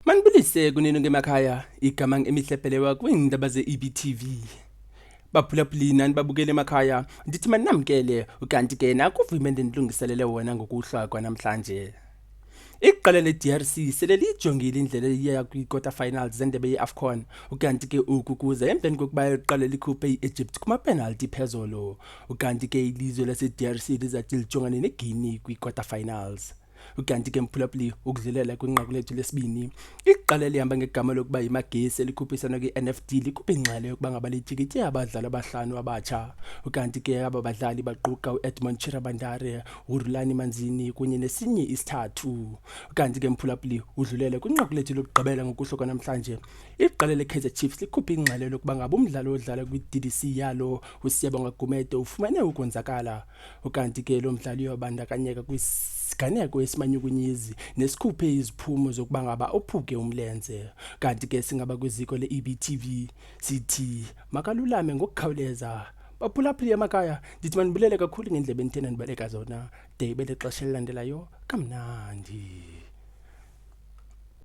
Manibulise kunini ngemakhaya igama ngemihlebhelewa kwindaba ze-EBTV. Baphulaphuli nani babukele emakhaya ndithi manamkele ukanti ke nakuvimende nilungiselele wona ngokuhlwa kwanamhlanje. Iqala le-DRC sele lijongile indlela eya kwi-quarter finals zendebe ye-AFCON ukanti ke ukukuza emveni kokuba iqala likhuphe i-Egypt kuma-penalty phezolo ukanti ke ilizwe lase-DRC lizathi lijongane neGuinea kwi-quarter finals. Ukanti ke mphulaphuli ukudlulela kwinqaku lethu lesibini iqala lihamba ngegama lokuba iMagesi elikhuphisana kwi-NFT likhuphe ingxelo yokuba ngaba lityikitye abadlali abahlanu abatsha ukanti ke aba badlali baquka uEdmond Chirabandare, uRulani Manzini kunye nesinye isithathu. Ukanti ke mphulaphuli udlulele kwinqaku lethu lokugqibela ngokuhloka namhlanje iqala leKaizer Chiefs likhuphe ingxelo lokuba ngaba umdlalo odlala kwi-DDC yalo uSiyabonga Gumede ufumene ukonzakala ukanti ke lo mdlali uyabandakanyeka isiganeko esimanyukunyizi nesikhuphe iziphumo zokuba ngaba ophuke umlenze kanti ke singaba kwiziko le-EBTV sithi makalulame ngokukhawuleza. Baphulaphuli emakhaya ndithi manibulele kakhulu ngendlebe enithena nibaleka zona de ibele xesha elilandelayo kamnandi.